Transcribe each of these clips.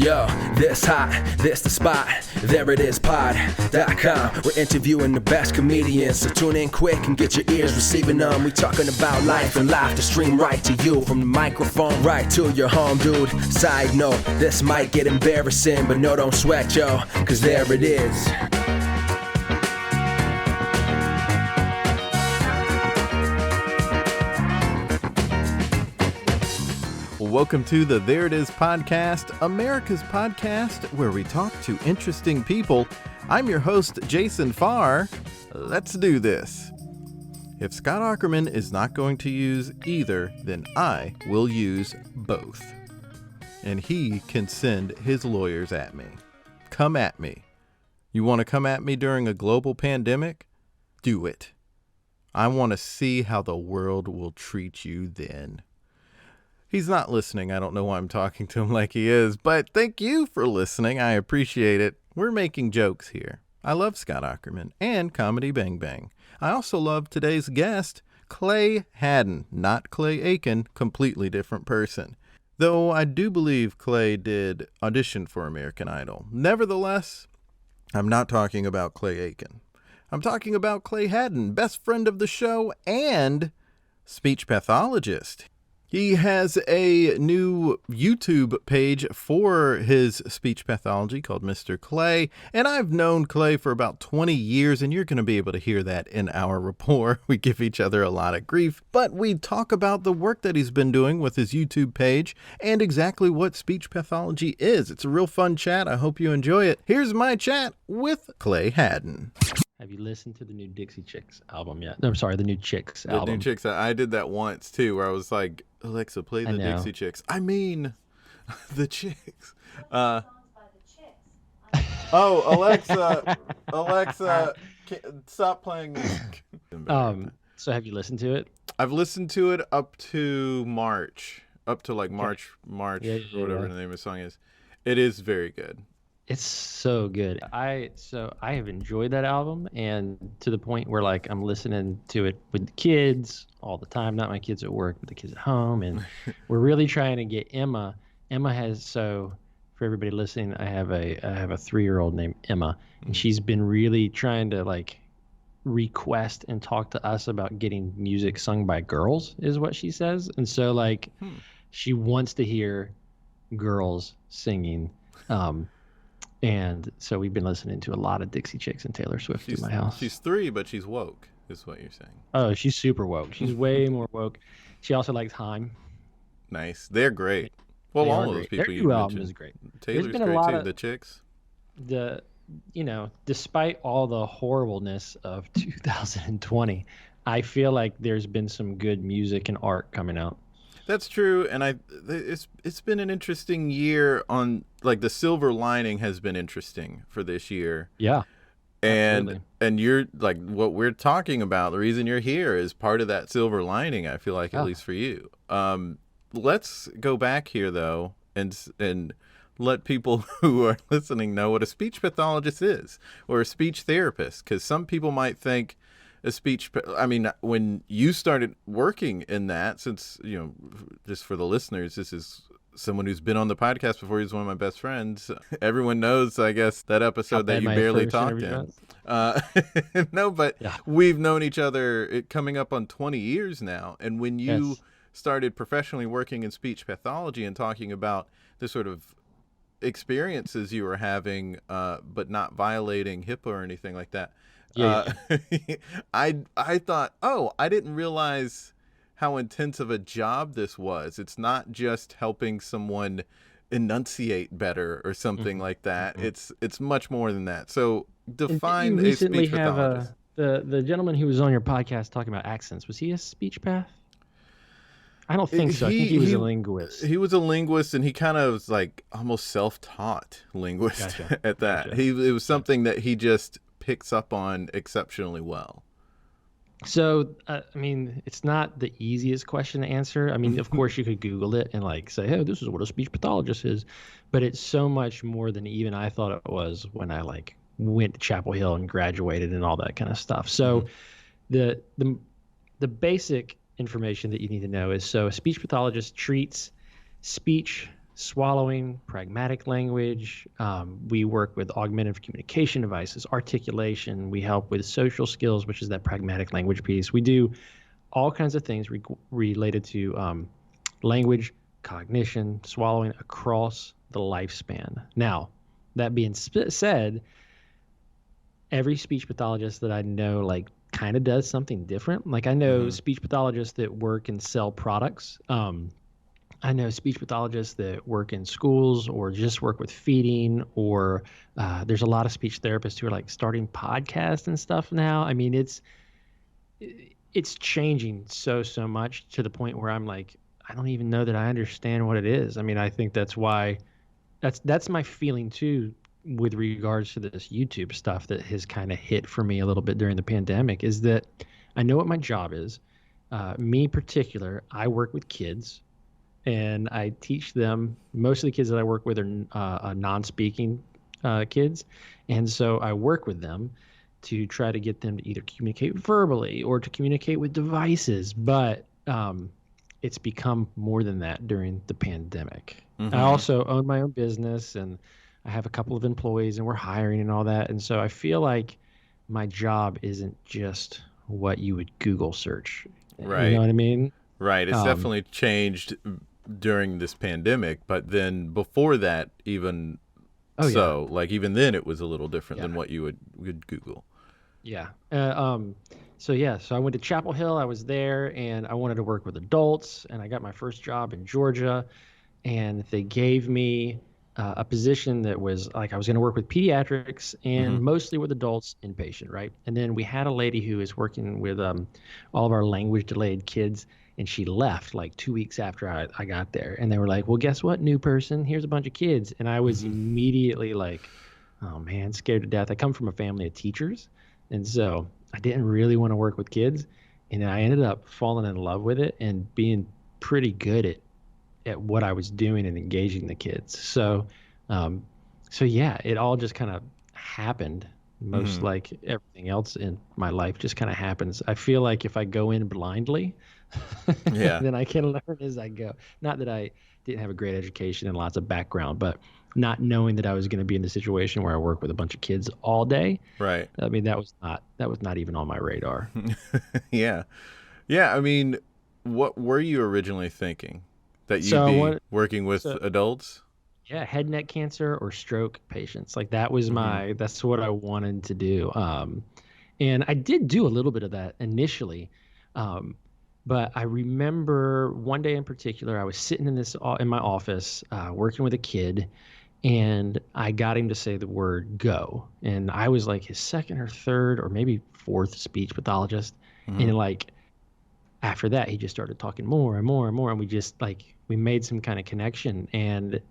Yo, this hot, this the spot, there it is, pod.com. We're interviewing the best comedians, so tune in quick and get your ears receiving them. We talking about life and life to stream right to you, from the microphone right to your home, dude. Side note, this might get embarrassing, but no, don't sweat, yo, cause there it is. Welcome to the There It Is podcast, America's podcast where we talk to interesting people. I'm your host, Jason Farr. Let's do this. If Scott Aukerman is not going to use either, then I will use both. And he can send his lawyers at me. Come at me. You want to come at me during a global pandemic? Do it. I want to see how the world will treat you then. He's not listening. I don't know why I'm talking to him like he is, but thank you for listening. I appreciate it. We're making jokes here. I love Scott Aukerman and Comedy Bang Bang. I also love today's guest, Clay Hadden, not Clay Aiken, completely different person. Though I do believe Clay did audition for American Idol. Nevertheless, I'm not talking about Clay Aiken. I'm talking about Clay Hadden, best friend of the show and speech pathologist. He has a new YouTube page for his speech pathology called Mr. Clay, and I've known Clay for about 20 years, and you're going to be able to hear that in our rapport. We give each other a lot of grief, but we talk about the work that he's been doing with his YouTube page and exactly what speech pathology is. It's a real fun chat. I hope you enjoy it. Here's my chat with Clay Hadden. Have you listened to the new Dixie Chicks album yet? No, I'm sorry, the new Chicks album. The new Chicks. I did that once, too, where I was like, Alexa, play the Dixie Chicks. I mean, the Chicks. Alexa, stop playing music. So have you listened to it? I've listened to it up to March. Up to like March, yeah. Whatever the name of the song is. It is very good. It's so good. I have enjoyed that album, and to the point where like I'm listening to it with the kids all the time. Not my kids at work, but the kids at home, and we're really trying to get Emma. Emma has for everybody listening, I have a 3-year-old named Emma, and she's been really trying to like request and talk to us about getting music sung by girls, is what she says, and so like she wants to hear girls singing. And so we've been listening to a lot of Dixie Chicks and Taylor Swift in my house. She's 3, but she's woke, is what you're saying. Oh, she's super woke. She's way more woke. She also likes Haim. Nice. They're great. Well, all of those people you mentioned. Their new album is great. Taylor's great too. The Chicks. Despite all the horribleness of 2020, I feel like there's been some good music and art coming out. That's true, and it's been an interesting year. On like the silver lining has been interesting for this year. Yeah, and you're like what we're talking about. The reason you're here is part of that silver lining. I feel like at least for you. Let's go back here though, and let people who are listening know what a speech pathologist is or a speech therapist, because some people might think. When you started working in that, since, just for the listeners, this is someone who's been on the podcast before. He's one of my best friends. Everyone knows, I guess, that episode that you barely talked in. No, but we've known each other coming up on 20 years now. And when you started professionally working in speech pathology and talking about the sort of experiences you were having, but not violating HIPAA or anything like that, I thought, I didn't realize how intense of a job this was. It's not just helping someone enunciate better or something like that. It's much more than that. So define a speech pathologist. The gentleman who was on your podcast talking about accents, was he a speech path? I don't think so. I think he was a linguist. He was a linguist, and he kind of was like almost self-taught linguist at that. Gotcha. It was something that he just picks up on exceptionally well. So, it's not the easiest question to answer. Of course, you could Google it and like say, hey, this is what a speech pathologist is. But it's so much more than even I thought it was when I like went to Chapel Hill and graduated and all that kind of stuff. So the basic information that you need to know is, so a speech pathologist treats speech swallowing, pragmatic language. We work with augmentative communication devices, articulation. We help with social skills, which is that pragmatic language piece. We do all kinds of things related to language, cognition, swallowing across the lifespan. Now, that being said, every speech pathologist that I know, like, kind of does something different. Like, I know speech pathologists that work and sell products. I know speech pathologists that work in schools or just work with feeding, or there's a lot of speech therapists who are like starting podcasts and stuff now. I mean, it's changing so much to the point where I'm like, I don't even know that I understand what it is. I mean, I think that's why that's my feeling too with regards to this YouTube stuff that has kind of hit for me a little bit during the pandemic, is that I know what my job is. Me particular, I work with kids. And I teach them. Most of the kids that I work with are non-speaking kids, and so I work with them to try to get them to either communicate verbally or to communicate with devices. But it's become more than that during the pandemic. I also own my own business, and I have a couple of employees, and we're hiring and all that. And so I feel like my job isn't just what you would Google search. Right. You know what I mean? Right. It's definitely changed during this pandemic, but then before that, even like even then it was a little different than what you would Google. Yeah. So I went to Chapel Hill. I was there, and I wanted to work with adults, and I got my first job in Georgia, and they gave me a position that was like I was going to work with pediatrics and mostly with adults, inpatient, right? And then we had a lady who is working with all of our language delayed kids, and she left like 2 weeks after I got there. And they were like, well, guess what, new person? Here's a bunch of kids. And I was immediately like, oh man, scared to death. I come from a family of teachers, and so I didn't really want to work with kids. And I ended up falling in love with it and being pretty good at what I was doing and engaging the kids. So yeah, it all just kind of happened. Most like everything else in my life just kind of happens. I feel like if I go in blindly, then I can learn as I go. Not that I didn't have a great education and lots of background, but not knowing that I was going to be in the situation where I work with a bunch of kids all day. Right. I mean, that was not even on my radar. Yeah. I mean, what were you originally thinking? That you'd be working with adults? Yeah, head neck cancer or stroke patients. Like that was that's what I wanted to do. And I did do a little bit of that initially. But I remember one day in particular, I was sitting in my office working with a kid, and I got him to say the word go. And I was like his second or third or maybe fourth speech pathologist. And like after that, he just started talking more and more and more. And we just we made some kind of connection. And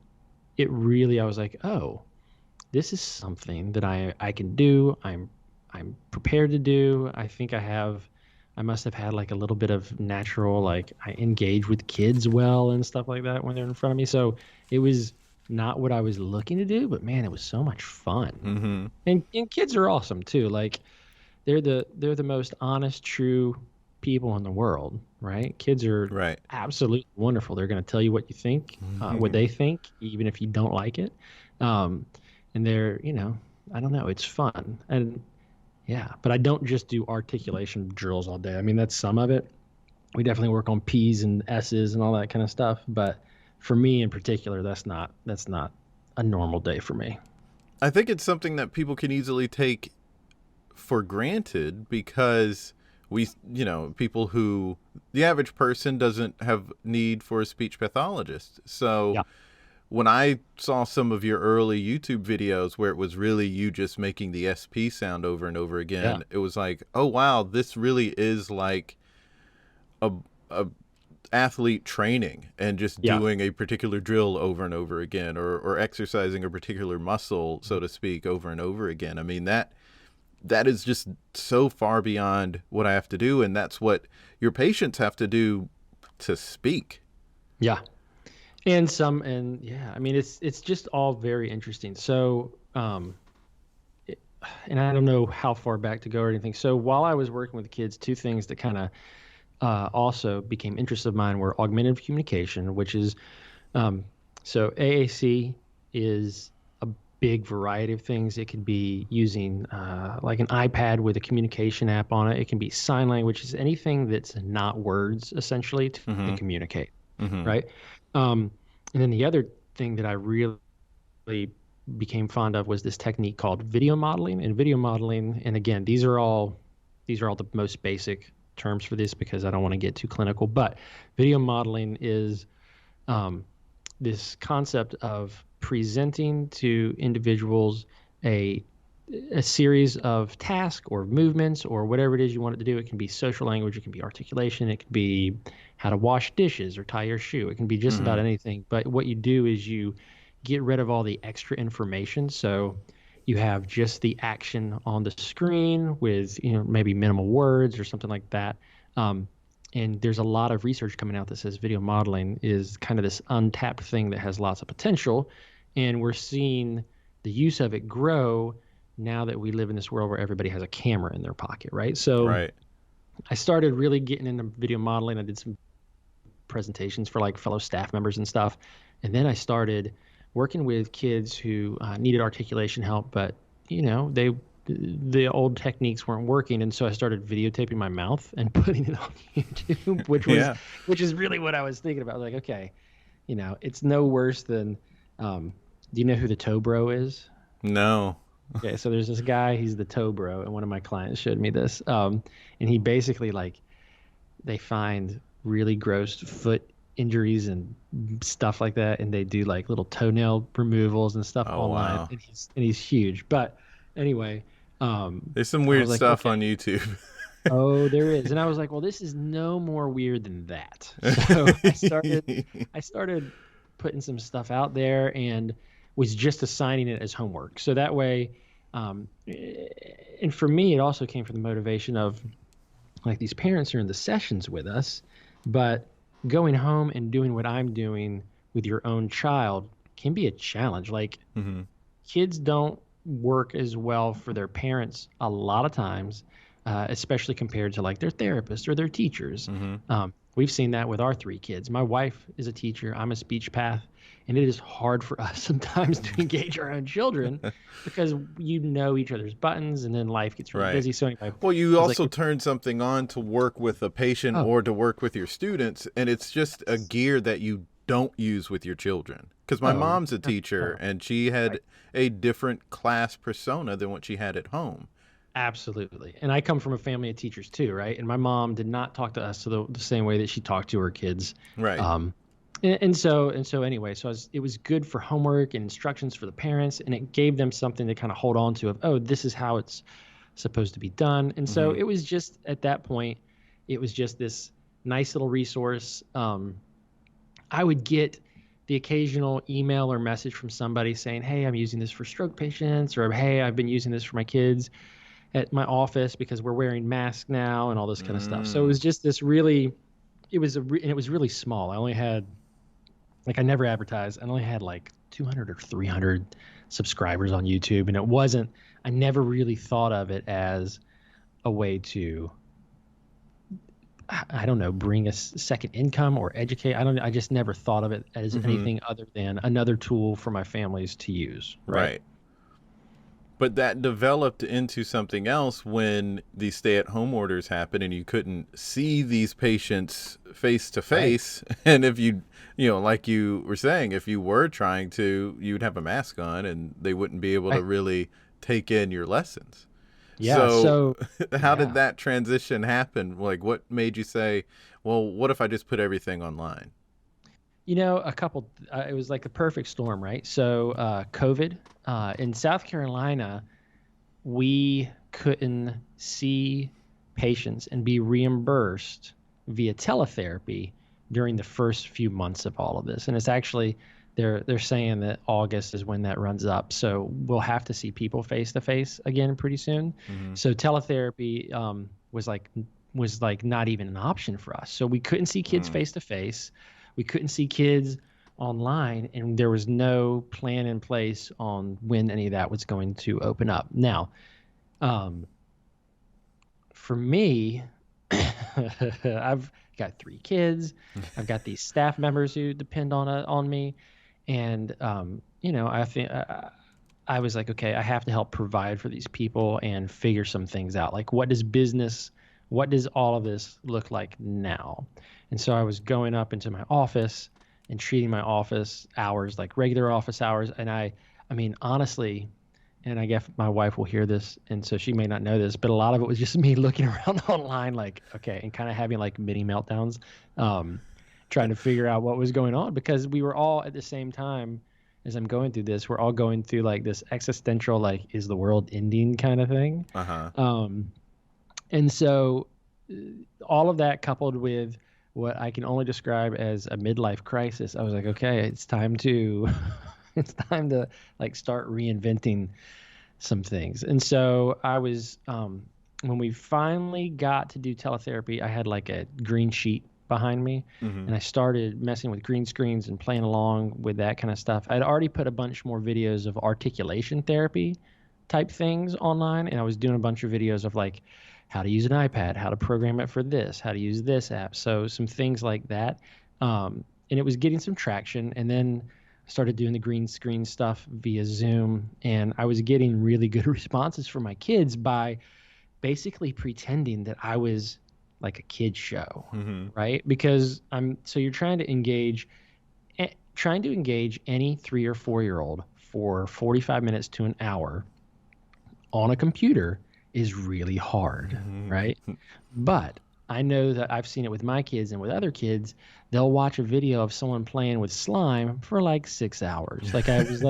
it really, I was like, oh, this is something that I can do. I'm prepared to do. I think I must have had like a little bit of natural, I engage with kids well and stuff like that when they're in front of me. So it was not what I was looking to do, but man, it was so much fun. And kids are awesome too. Like they're the most honest, true people in the world, right? Kids are absolutely wonderful. They're going to tell you what you think, what they think, even if you don't like it. And they're, I don't know, it's fun. And yeah, but I don't just do articulation drills all day. I mean, that's some of it. We definitely work on P's and S's and all that kind of stuff. But for me in particular, that's not a normal day for me. I think it's something that people can easily take for granted because people who the average person doesn't have need for a speech pathologist. So when I saw some of your early YouTube videos where it was really you just making the SP sound over and over again, it was like, oh, wow, this really is like a athlete training and just doing a particular drill over and over again or exercising a particular muscle, so to speak, over and over again. I mean, that is just so far beyond what I have to do, and that's what your patients have to do to speak. Yeah. I mean, it's just all very interesting. So, and I don't know how far back to go or anything. So while I was working with the kids, two things that kind of also became interests of mine were augmentative communication, which is So AAC is a big variety of things. It can be using like an iPad with a communication app on it. It can be sign language. It's anything that's not words, essentially, to Mm-hmm. communicate, Mm-hmm. right? And then the other thing that I really became fond of was this technique called video modeling. And video modeling, and again, these are all the most basic terms for this because I don't want to get too clinical. But video modeling is um, this concept of presenting to individuals a a series of tasks or movements or whatever it is you want it to do. It can be social language, it can be articulation, it can be how to wash dishes or tie your shoe. It can be just about Mm-hmm. anything. But what you do is you get rid of all the extra information. So you have just the action on the screen with, maybe minimal words or something like that. Um, and there's a lot of research coming out that says video modeling is kind of this untapped thing that has lots of potential. And we're seeing the use of it grow now that we live in this world where everybody has a camera in their pocket, right? So Right. I started really getting into video modeling. I did some presentations for like fellow staff members and stuff. And then I started working with kids who needed articulation help, but the old techniques weren't working, and so I started videotaping my mouth and putting it on YouTube, Yeah. which is really what I was thinking about. Like, okay, it's no worse than. Do you know who the toe bro is? No. Okay, so there's this guy. He's the toe bro, and one of my clients showed me this. And he basically like they find really gross foot injuries and stuff like that, and they do like little toenail removals and stuff Oh online. wow. And he's huge. But anyway, There's some I weird was like, stuff okay, on YouTube. oh, there is. And I was like, well, this is no more weird than that. So I started putting some stuff out there and was just assigning it as homework. So that way, and for me, it also came from the motivation of like these parents are in the sessions with us, but going home and doing what I'm doing with your own child can be a challenge. Like Mm-hmm. kids don't work as well for their parents a lot of times, especially compared to like their therapists or their teachers. Mm-hmm. We've seen that with our three kids. My wife is a teacher. I'm a speech path. And it is hard for us sometimes to engage our own children because each other's buttons and then life gets really Right. busy. So anyway, Well, you I was like, also turn something on to work with a patient oh, or to work with your students, and it's just a gear that you don't use with your children. Because my oh, mom's a teacher, no, and she had right. a different class persona than what she had at home. Absolutely. And I come from a family of teachers too, right? And my mom did not talk to us the same way that she talked to her kids. Right. And so anyway, it was good for homework and instructions for the parents, and it gave them something to kind of hold on to of, oh, this is how it's supposed to be done. And so Mm-hmm. it was just at that point, it was just this nice little resource. I would get the occasional email or message from somebody saying, hey, I'm using this for stroke patients, or hey, I've been using this for my kids at my office because we're wearing masks now and all this kind of stuff. So it Mm. was just this and it was really small. I never advertised. I only had like 200 or 300 subscribers on YouTube. And I never really thought of it as a way to, I don't know, bring a second income or educate. I just never thought of it as Mm-hmm. anything other than another tool for my families to use. Right. Right. But that developed into something else when the stay-at-home orders happened and you couldn't see these patients face to face. And if like you were saying, if you were trying to, you'd have a mask on and they wouldn't be able to Right. really take in your lessons. Yeah. So So, how did yeah. that transition happen? Like, what made you say, well, what if I just put everything online? It was like a perfect storm, right? So, COVID in South Carolina, we couldn't see patients and be reimbursed via teletherapy during the first few months of all of this. And it's actually, they're saying that August is when that runs up. So we'll have to see people face to face again pretty soon. Mm-hmm. So teletherapy was like not even an option for us. So we couldn't see kids Mm. face to face. We couldn't see kids online, and there was no plan in place on when any of that was going to open up. Now, for me, I've got three kids. I've got these staff members who depend on me, And I think I was like, okay, I have to help provide for these people and figure some things out. Like, what does all of this look like now? And so I was going up into my office and treating my office hours like regular office hours. And I mean, honestly, and I guess my wife will hear this, and so she may not know this, but a lot of it was just me looking around online, like, okay, and kind of having like mini meltdowns, trying to figure out what was going on, because we were all at the same time as I'm going through this, we're all going through like this existential, like, is the world ending kind of thing. And so all of that coupled with what I can only describe as a midlife crisis, I was like, okay, it's time to it's time to like start reinventing some things. And so I was when we finally got to do teletherapy, I had like a green sheet behind me, and I started messing with green screens and playing along with that kind of stuff. I'd already put a bunch more videos of articulation therapy type things online, and I was doing a bunch of videos of like how to use an iPad, how to program it for this, how to use this app. So some things like that. And it was getting some traction. And then I started doing the green screen stuff via Zoom, and I was getting really good responses from my kids by basically pretending that I was like a kid's show, right? Because you're trying to engage any 3 or 4-year-old for 45 minutes to an hour on a computer is really hard, right? But I know that I've seen it with my kids and with other kids. They'll watch a video of someone playing with slime for like 6 hours. Like I was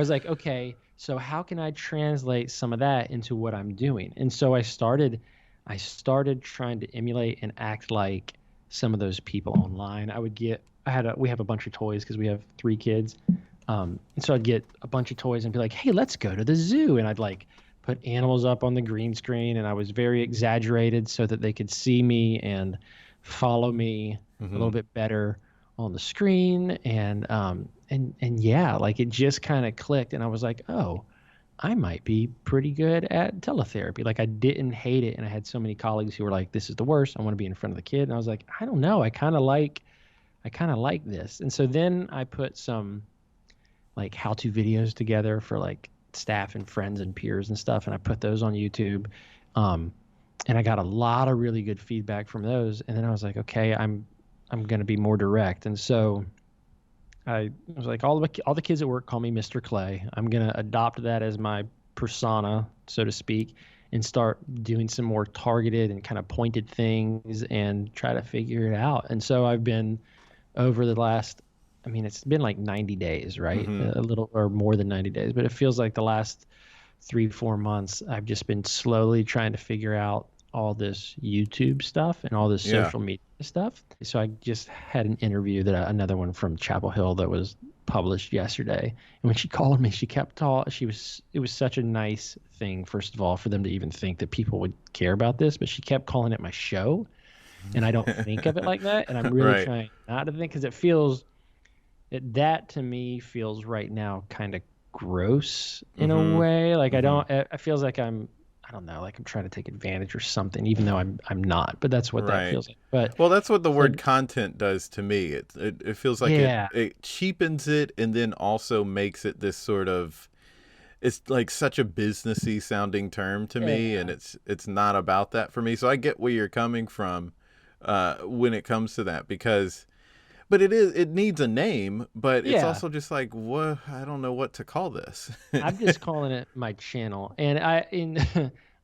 like, okay, so how can I translate some of that into what I'm doing? And so I started trying to emulate and act like some of those people online. We have a bunch of toys because we have 3 kids. And so I'd get a bunch of toys and be like, hey, let's go to the zoo. And I'd like put animals up on the green screen, and I was very exaggerated so that they could see me and follow me a little bit better on the screen. And yeah, like it just kind of clicked, and I was like, oh, I might be pretty good at teletherapy. Like I didn't hate it. And I had so many colleagues who were like, this is the worst. I want to be in front of the kid. And I was like, I don't know. I kind of like this. And so then I put some like how-to videos together for like staff and friends and peers and stuff, and I put those on YouTube, and I got a lot of really good feedback from those. And then I was like, okay, I'm going to be more direct. And so I was like, all the kids at work call me Mr. Clay. I'm going to adopt that as my persona, so to speak, and start doing some more targeted and kind of pointed things and try to figure it out. And so I've been over the last, it's been like 90 days, right? A little or more than 90 days, but it feels like the last 3-4 months, I've just been slowly trying to figure out all this YouTube stuff and all this social media stuff. So I just had an interview another one from Chapel Hill that was published yesterday. And when she called me, she kept talking. It was such a nice thing, first of all, for them to even think that people would care about this, but she kept calling it my show. And I don't think of it like that. And I'm really trying not to think, because it feels, that to me feels right now kind of gross in a way. Like it feels like I don't know, like I'm trying to take advantage or something, even though I'm not. But that's what that feels like. But well, that's what the word content does to me. It feels like it cheapens it, and then also makes it this sort of, it's like such a businessy sounding term to me, and it's not about that for me. So I get where you're coming from when it comes to that, because. But it needs a name, but it's also just like, what? I don't know what to call this. I'm just calling it my channel. And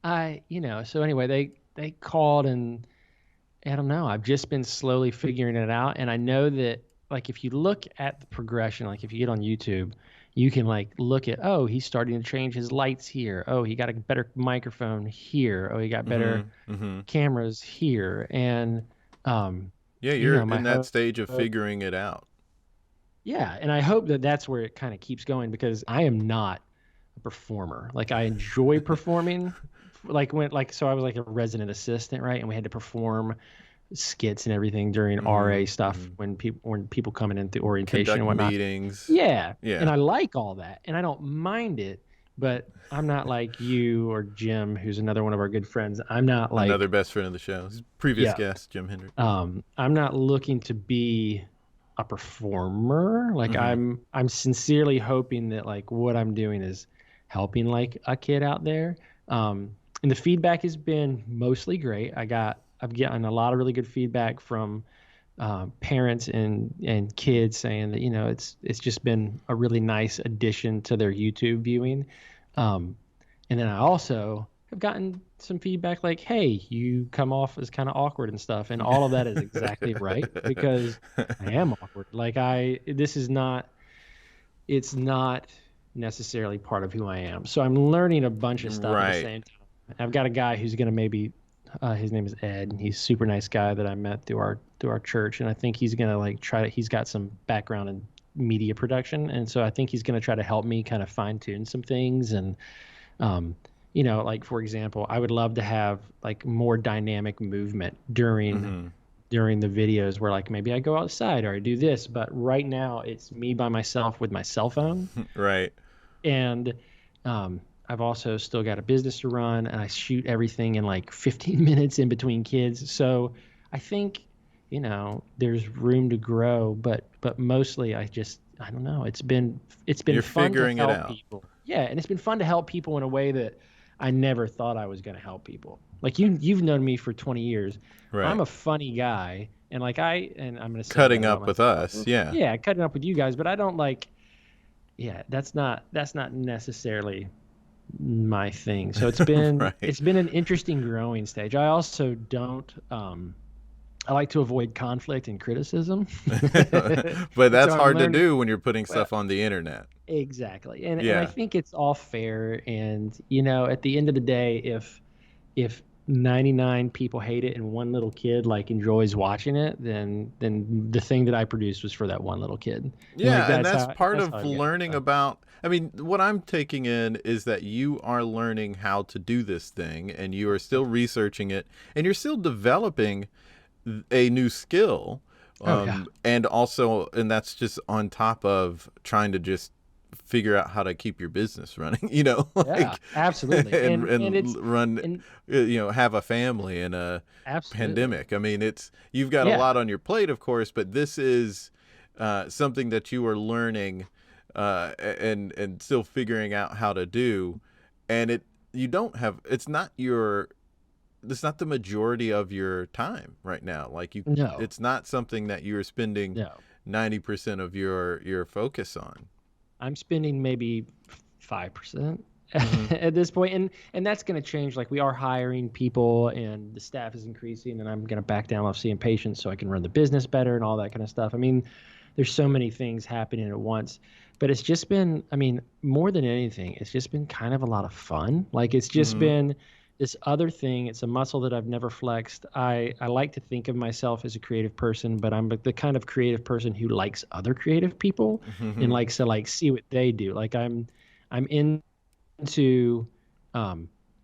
so anyway, they called, and I don't know, I've just been slowly figuring it out. And I know that like, if you look at the progression, like if you get on YouTube, you can like look at, oh, he's starting to change his lights here. Oh, he got a better microphone here. Oh, he got better cameras here. And, yeah, you're in that stage of figuring it out. Yeah, and I hope that that's where it kind of keeps going, because I am not a performer. Like I enjoy performing. So I was like a resident assistant, right? And we had to perform skits and everything during RA stuff when people coming in through orientation and whatnot. Meetings. Yeah. And I like all that, and I don't mind it. But I'm not like you or Jim, who's another one of our good friends. I'm not like another best friend of the show. Previous guest, Jim Hendrick. I'm not looking to be a performer. Like I'm sincerely hoping that like what I'm doing is helping like a kid out there. And the feedback has been mostly great. I've gotten a lot of really good feedback from parents and kids saying that, you know, it's just been a really nice addition to their YouTube viewing. And then I also have gotten some feedback like, hey, you come off as kind of awkward and stuff. And all of that is exactly right, because I am awkward. Like it's not necessarily part of who I am. So I'm learning a bunch of stuff at the same time. I've got a guy who's going to maybe, his name is Ed, and he's a super nice guy that I met through our church. And I think he's going to like he's got some background in media production. And so I think he's going to try to help me kind of fine tune some things. And, you know, like, for example, I would love to have like more dynamic movement during the videos where like maybe I go outside or I do this. But right now it's me by myself with my cell phone. Right. And I've also still got a business to run, and I shoot everything in like 15 minutes in between kids. So I think, you know, there's room to grow, but mostly I don't know. It's been You're fun figuring to it help out. people. Yeah, and it's been fun to help people in a way that I never thought I was going to help people. Like you've known me for 20 years. Right. I'm a funny guy, and like I'm going to say Cutting that up about with myself. us. Yeah. Yeah, cutting up with you guys, but I don't like. Yeah, that's not necessarily my thing. So it's been Right. it's been an interesting growing stage. I also don't I like to avoid conflict and criticism. But that's So I'm hard to learning- do when you're putting stuff on the internet. Exactly. And Yeah. I think it's all fair. And, you know, at the end of the day, if 99 people hate it and one little kid like enjoys watching it, then the thing that I produced was for that one little kid. Yeah, Like, and that's part how of I get it. learning about. I mean, what I'm taking in is that you are learning how to do this thing, and you are still researching it, and you're still developing a new skill. And also, and that's just on top of trying to just figure out how to keep your business running, you know, Yeah, absolutely. and it's run, you know, have a family in a absolutely. pandemic. I mean, you've got a lot on your plate, of course, but this is something that you are learning and still figuring out how to do. And it's not the majority of your time right now. Like it's not something that you're spending 90% of your focus on. I'm spending maybe 5% at this point, and that's going to change. Like we are hiring people, and the staff is increasing, and I'm going to back down off seeing patients so I can run the business better and all that kind of stuff. I mean, there's so many things happening at once, but it's just been, I mean, more than anything, it's just been kind of a lot of fun. Like it's just been this other thing. It's a muscle that I've never flexed. I like to think of myself as a creative person, but I'm the kind of creative person who likes other creative people and likes to like see what they do. Like I'm into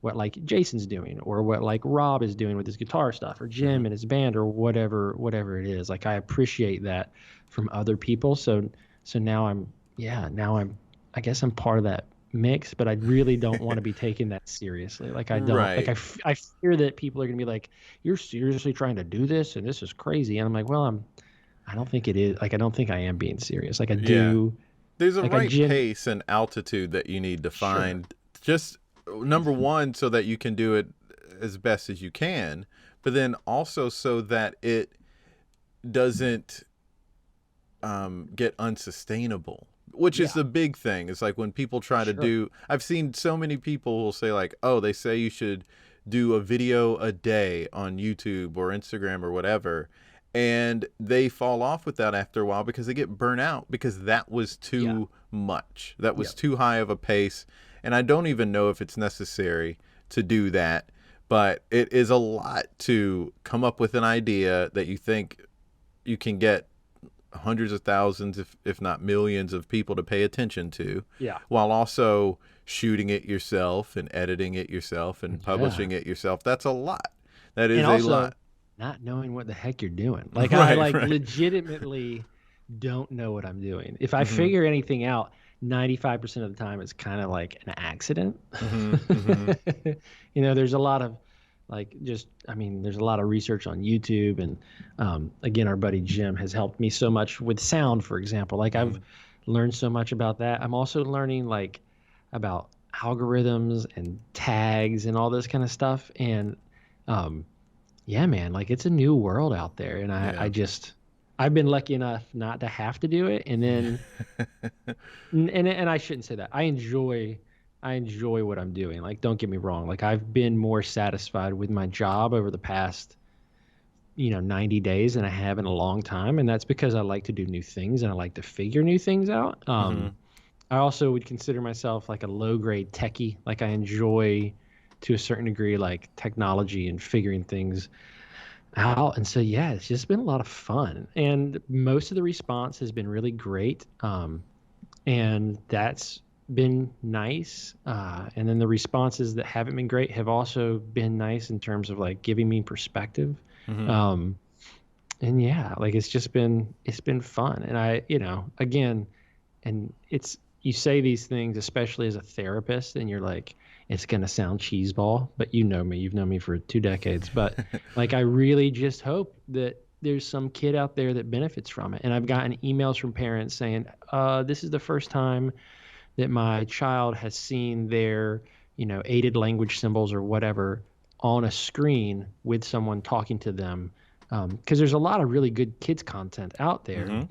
what like Jason's doing, or what like Rob is doing with his guitar stuff, or Jim and his band, or whatever it is. Like I appreciate that from other people. So now I guess I'm part of that mix, but I really don't want to be taken that seriously. Like I don't like I fear that people are gonna be like, you're seriously trying to do this and this is crazy, and I'm like, well, I don't think it is. Like I don't think I am being serious. Like I do. There's a right pace and altitude that you need to find. Just number one, so that you can do it as best as you can, but then also so that it doesn't get unsustainable. Which is the big thing. It's like when people try to do, I've seen so many people will say like, oh, they say you should do a video a day on YouTube or Instagram or whatever. And they fall off with that after a while because they get burnt out because that was too much. That was too high of a pace. And I don't even know if it's necessary to do that. But it is a lot to come up with an idea that you think you can get hundreds of thousands, if not millions of people to pay attention to, while also shooting it yourself and editing it yourself and publishing it yourself. That's a lot. That is a lot. Not knowing what the heck you're doing. Like I legitimately don't know what I'm doing. If I figure anything out, 95% of the time it's kind of like an accident. You know, there's a lot of Like just, I mean, there's a lot of research on YouTube, and again, our buddy Jim has helped me so much with sound, for example. Like I've learned so much about that. I'm also learning like about algorithms and tags and all this kind of stuff. And yeah, man, like it's a new world out there. And I just, I've been lucky enough not to have to do it. And then, and I shouldn't say that. I enjoy what I'm doing. Like, don't get me wrong. Like I've been more satisfied with my job over the past, 90 days than I have in a long time. And that's because I like to do new things and I like to figure new things out. I also would consider myself like a low grade techie. Like I enjoy to a certain degree, like technology and figuring things out. And so, yeah, it's just been a lot of fun. And most of the response has been really great. And that's been nice. And then the responses that haven't been great have also been nice in terms of like giving me perspective. And yeah, like it's been fun. And I, again, and you say these things, especially as a therapist, and you're like, it's going to sound cheeseball, but you've known me for 2 decades. But like, I really just hope that there's some kid out there that benefits from it. And I've gotten emails from parents saying, this is the first time that my child has seen their, aided language symbols or whatever on a screen with someone talking to them. Because there's a lot of really good kids content out there,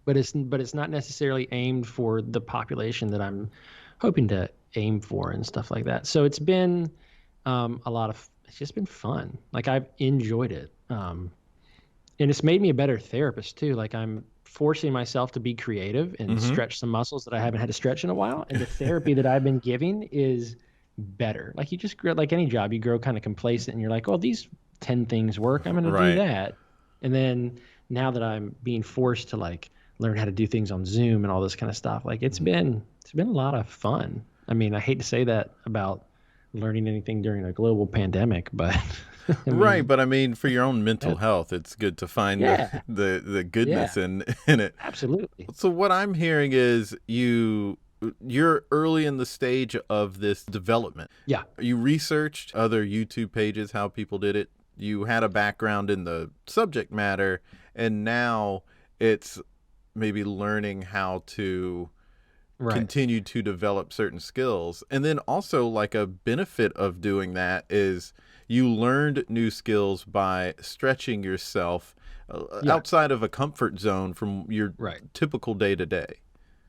but it's not necessarily aimed for the population that I'm hoping to aim for and stuff like that. So it's been it's just been fun. Like I've enjoyed it. And it's made me a better therapist too. Like I'm forcing myself to be creative and stretch some muscles that I haven't had to stretch in a while. And the therapy that I've been giving is better. Like you just grow, like any job, you grow kind of complacent and you're like, oh, these 10 things work. I'm going to do that. And then now that I'm being forced to like learn how to do things on Zoom and all this kind of stuff, like it's been a lot of fun. I mean, I hate to say that about learning anything during a global pandemic, but but I mean, for your own mental health, it's good to find the goodness in it. Absolutely. So what I'm hearing is you're early in the stage of this development. Yeah. You researched other YouTube pages, how people did it. You had a background in the subject matter, and now it's maybe learning how to continue to develop certain skills. And then also like a benefit of doing that is you learned new skills by stretching yourself outside of a comfort zone from your typical day to day.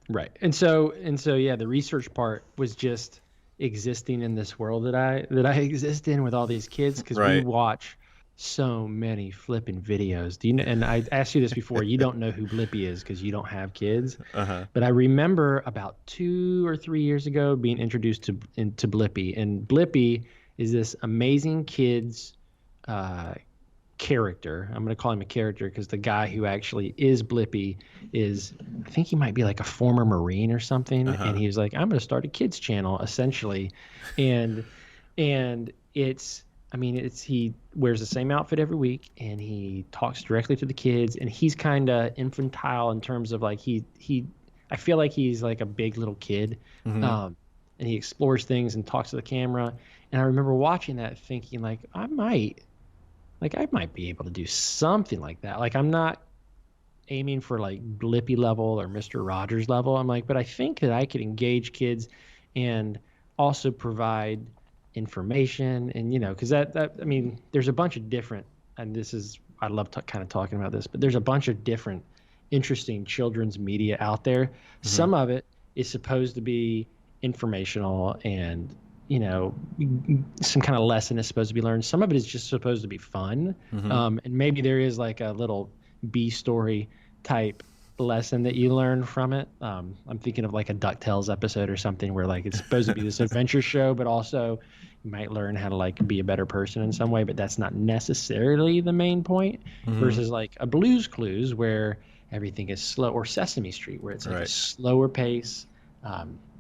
Right. And so, yeah, the research part was just existing in this world that I exist in with all these kids. Cause we watch so many flipping videos. Do you know, and I asked you this before, you don't know who Blippi is because you don't have kids. But I remember about 2 or 3 years ago being introduced into Blippi, and Blippi is this amazing kid's character. I'm going to call him a character because the guy who actually is Blippi is, I think he might be like a former Marine or something. And he was like, I'm going to start a kids channel essentially. And he wears the same outfit every week and he talks directly to the kids, and he's kind of infantile in terms of like, I feel like he's like a big little kid. And he explores things and talks to the camera. And I remember watching that thinking like, I might be able to do something like that. Like I'm not aiming for like Blippi level or Mr. Rogers level. I'm like, but I think that I could engage kids and also provide information. And, because I mean, there's a bunch of different, and I love kind of talking about this, but there's a bunch of different interesting children's media out there. Some of it is supposed to be informational and, some kind of lesson is supposed to be learned. Some of it is just supposed to be fun. And maybe there is like a little B story type lesson that you learn from it. I'm thinking of like a DuckTales episode or something where like it's supposed to be this adventure show, but also you might learn how to like be a better person in some way, but that's not necessarily the main point. Versus like a Blue's Clues where everything is slow, or Sesame Street where it's like a slower pace.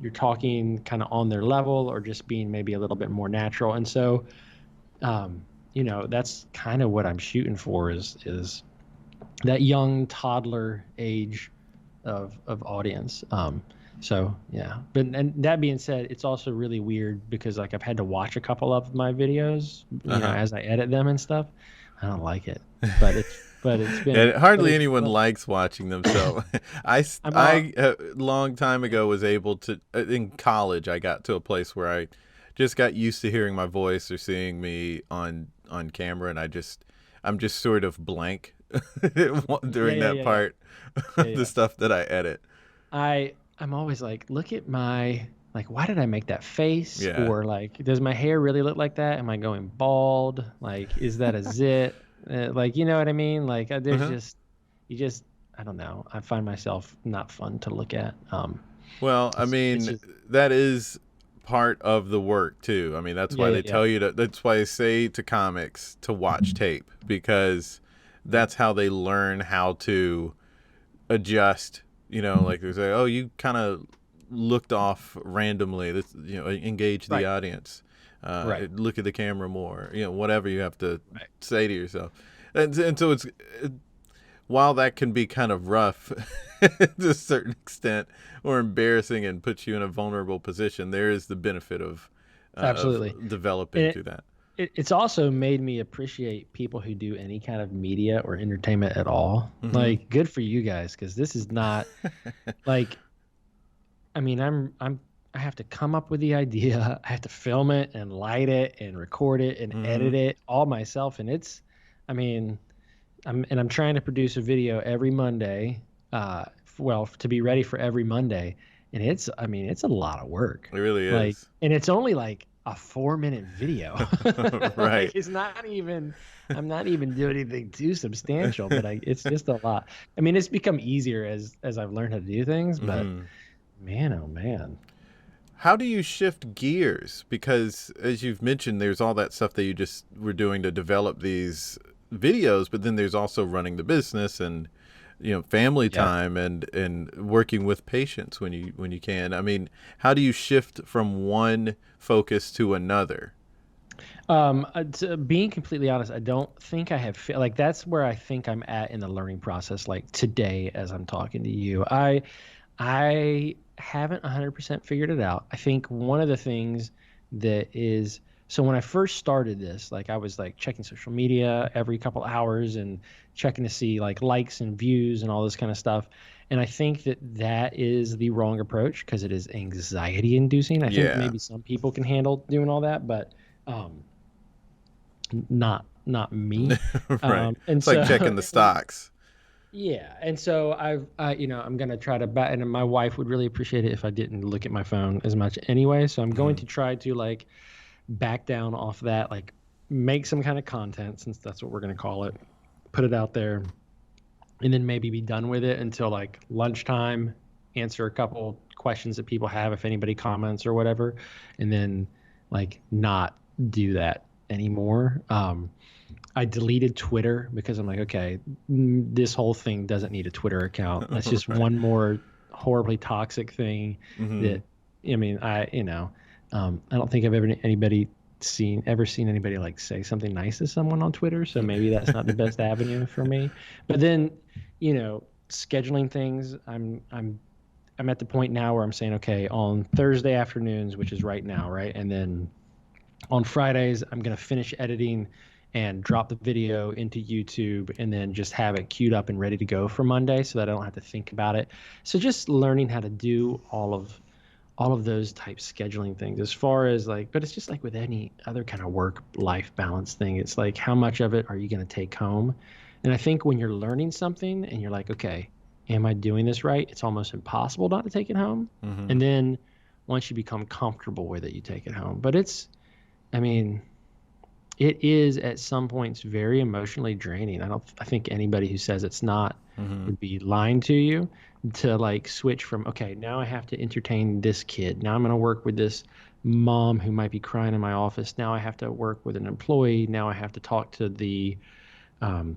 You're talking kind of on their level or just being maybe a little bit more natural. And so, that's kind of what I'm shooting for is that young toddler age of audience. So yeah, but and that being said, it's also really weird because like I've had to watch a couple of my videos, as I edit them and stuff. I don't like it, but it's been hardly anyone likes watching them. So I a long time ago was able to, in college, I got to a place where I just got used to hearing my voice or seeing me on camera, and I'm just sort of blank during that part of the stuff that I edit. I'm always like, look at my, like, why did I make that face? Yeah. Or like, does my hair really look like that? Am I going bald? Like, is that a zit? Like, you know what I mean? Like, there's I don't know. I find myself not fun to look at. Well, I mean, that is part of the work too. I mean, that's why they tell you that's why they say to comics to watch tape, because that's how they learn how to adjust. Like they say, oh, you kind of looked off randomly. This, engage the audience. Look at the camera more. Whatever you have to say to yourself. And so while that can be kind of rough to a certain extent or embarrassing and puts you in a vulnerable position, there is the benefit of absolutely of developing through that. It's also made me appreciate people who do any kind of media or entertainment at all. Mm-hmm. Like, good for you guys, because this is not like, I mean, I have to come up with the idea, I have to film it and light it and record it and edit it all myself, and it's, I mean, I'm trying to produce a video every Monday, to be ready for every Monday, and it's a lot of work. It really is. Like, and it's only like a 4-minute video. Right. Like, I'm not even doing anything too substantial, but it's just a lot. I mean, it's become easier as I've learned how to do things, but man, oh man. How do you shift gears? Because as you've mentioned, there's all that stuff that you just were doing to develop these videos, but then there's also running the business and family time and working with patients when you can. I mean, how do you shift from one focus to another? To being completely honest, I don't think I have like that's where I think I'm at in the learning process. Like today, as I'm talking to you, I haven't 100% figured it out. I think one of the things that is, so when I first started this, like I was like checking social media every couple hours and checking to see like likes and views and all this kind of stuff. And I think that is the wrong approach because it is anxiety inducing. I think maybe some people can handle doing all that, but not me. Right. And it's like checking the stocks. Yeah, and so I'm gonna try to and my wife would really appreciate it if I didn't look at my phone as much anyway. So I'm going to try to like back down off that, like make some kind of content, since that's what we're gonna call it, put it out there, and then maybe be done with it until like lunchtime, answer a couple questions that people have if anybody comments or whatever, and then like not do that anymore. I deleted Twitter because I'm like, okay, this whole thing doesn't need a Twitter account. That's just one more horribly toxic thing that, I mean, I don't think I've ever seen anybody like say something nice to someone on Twitter. So maybe that's not the best avenue for me. But then, scheduling things, I'm at the point now where I'm saying, okay, on Thursday afternoons, which is right now, right? And then on Fridays, I'm going to finish editing and drop the video into YouTube and then just have it queued up and ready to go for Monday so that I don't have to think about it. So just learning how to do all of those type scheduling things as far as like, but it's just like with any other kind of work-life balance thing. It's like, how much of it are you going to take home? And I think when you're learning something and you're like, okay, am I doing this right? It's almost impossible not to take it home. And then once you become comfortable with it, you take it home. But it is at some points very emotionally draining. I think anybody who says it's not would be lying to you, to like switch from, okay, now I have to entertain this kid. Now I'm going to work with this mom who might be crying in my office. Now I have to work with an employee. Now I have to talk to the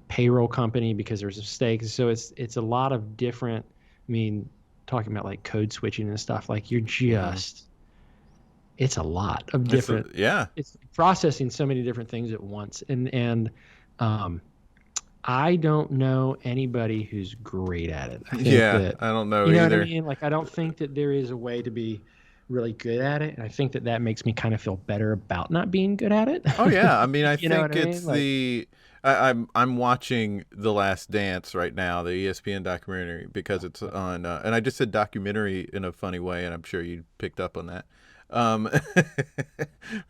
payroll company because there's a mistake. So it's a lot of different, talking about like code switching and stuff, like you're just, it's a lot of different, it's processing so many different things at once. And I don't know anybody who's great at it. I think Yeah, I don't know you know either. what I mean? Like, I don't think that there is a way to be really good at it. And I think that that makes me kind of feel better about not being good at it. Oh yeah, I mean, I You know think what I it's mean? Like, I'm watching The Last Dance right now, the ESPN documentary, because it's on, and I just said documentary in a funny way, and I'm sure you picked up on that, because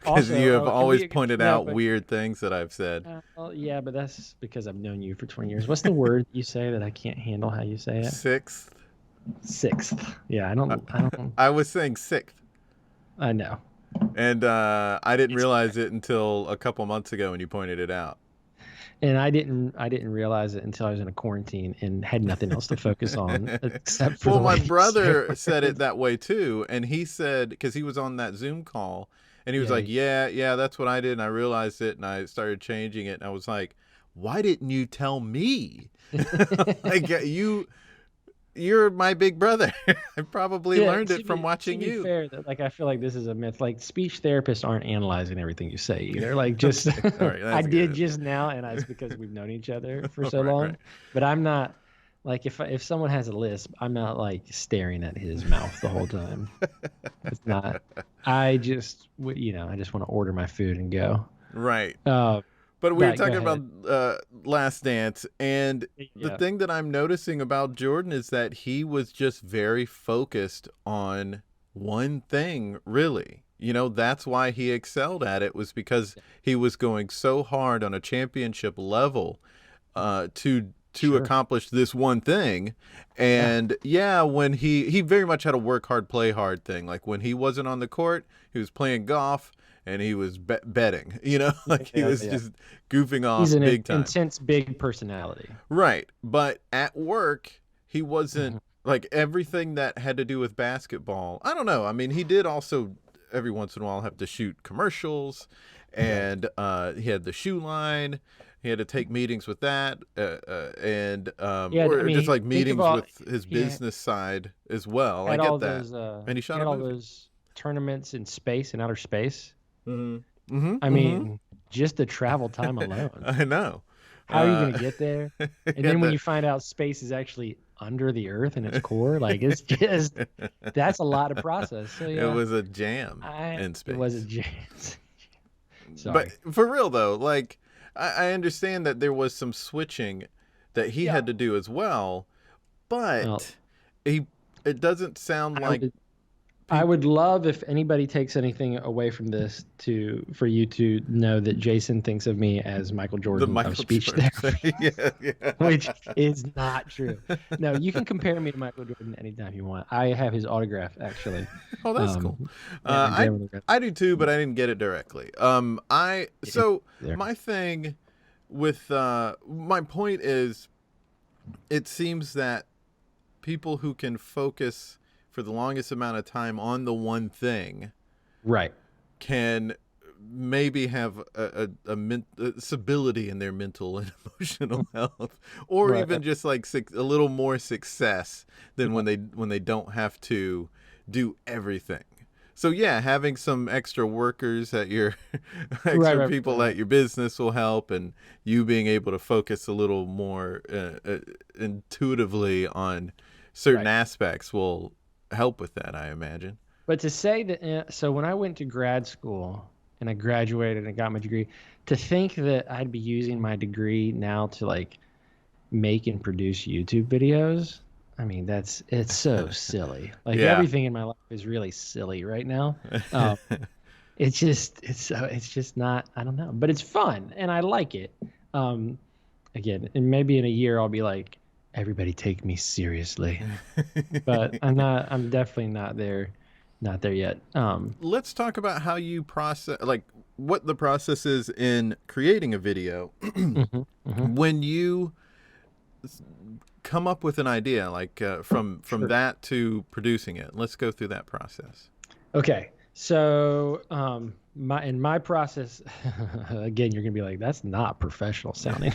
also, you have can always we, pointed no, out but, weird things that I've said. well, yeah, but that's because I've known you for 20 years. What's the word you say that I can't handle how you say it? Sixth, Sixth. Yeah, I was saying sixth, I know. and I didn't It's realize it until a couple months ago when you pointed it out. And I didn't realize it until I was in a quarantine and had nothing else to focus on except for Well, the way my you brother say said it words. that way too, and he said, because he was on that Zoom call, and he was Yeah, like, "Yeah, that's what I did," and I realized it, and I started changing it, and I was like, "Why didn't you tell me?" Like you're my big brother. I probably yeah. learned it from To watching be you. fair, that like I feel like this is a myth. Like speech therapists aren't analyzing everything you say either. Like just Okay, all right, I that's did good. just now, and it's because we've known each other for so Right, long. right. But I'm not like if someone has a lisp, I'm not like staring at his mouth the whole time. It's not. I just I just want to order my food and go. Right. Uh, But we were but go talking ahead. about Last Dance, and the Yeah. thing that I'm noticing about Jordan is that he was just very focused on one thing, really. You know, that's why he excelled at it, was because he was going so hard on a championship level to Sure. accomplish this one thing. Yeah. And yeah, when he very much had a work hard, play hard thing. Like when he wasn't on the court, he was playing golf and he was betting, you know, like he Yeah. was Yeah. just goofing He's off an big time. intense, big personality. Right. But at work, he wasn't Mhm. like everything that had to do with basketball. I don't know. I mean, he did also every once in a while have to shoot commercials, Right. and he had the shoe line. He had to take meetings with that, and Yeah. I or just mean, like think of meetings all with his he business side as well. I had all get that. those. And he He shot a had all movie. those tournaments in space and outer space. Mm-hmm. Mm-hmm. I Mm-hmm. mean, just the travel time alone. I know. How are you going to get there? He And had then when the you find out space is actually under the Earth and its core, like it's just that's a lot of process. So it yeah, was a jam in it was a space. chance. But Sorry. for real though, like I understand that there was some switching that he Yeah. had to do as well, Well, but he it doesn't sound I like would I people would love if anybody takes anything away from this for you to know that Jason thinks of me as Michael the Jordan of Michael speech Jordan therapy, thing. Yeah, yeah. which is not true. No, you can compare me to Michael Jordan anytime you want. I have his autograph actually. Oh, that's cool. Yeah, I I do. I do too, but I didn't get it directly. I so There. my thing with my point is, it seems that people who can focus for the longest amount of time on the one thing Right. can maybe have a stability in their mental and emotional health, or Right. even just like a little more success than Yeah. when they don't have to do everything. So yeah, having some extra workers at your extra people Right. at your business will help, and you being able to focus a little more intuitively on certain Right. aspects will help with that, I imagine. But to say that, so when I went to grad school and I graduated and got my degree, to think that I'd be using my degree now to like make and produce YouTube videos, I mean, it's so silly. Like Yeah. everything in my life is really silly right now. Um, it's just not, I don't know, but it's fun and I like it. Um, Again, and maybe in a year I'll be like, everybody take me seriously, but I'm definitely not there yet. Let's talk about how you process, like what the process is in creating a video Mhm, mhm. when you come up with an idea, like from Sure. that to producing it. Let's go through that process. Okay. So, my process, again, you're gonna be like, that's not professional sounding.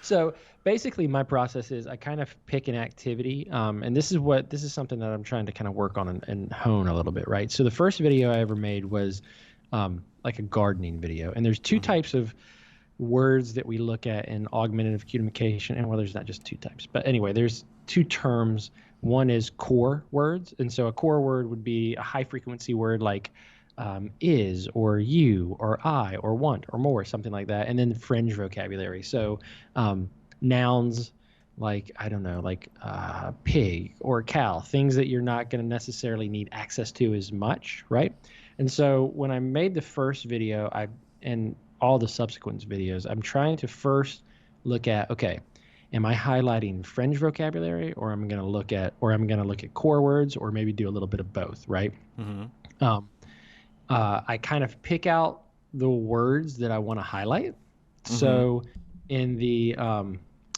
So basically, my process is I kind of pick an activity, and this is something that I'm trying to kind of work on and hone a little bit, right? So the first video I ever made was like a gardening video, and there's two types of words that we look at in augmentative communication. And well, there's not just two types, but anyway, there's two terms. One is core words. And so a core word would be a high frequency word like is, or you, or I, or want, or more, something like that. And then fringe vocabulary. So nouns like, I don't know, like pig or cow, things that you're not going to necessarily need access to as much, right? And so when I made the first video, and all the subsequent videos, I'm trying to first look at, okay, am I highlighting fringe vocabulary, or I'm going to look at core words, or maybe do a little bit of both, right? Mm-hmm. I kind of pick out the words that I want to highlight. Mm-hmm. So in the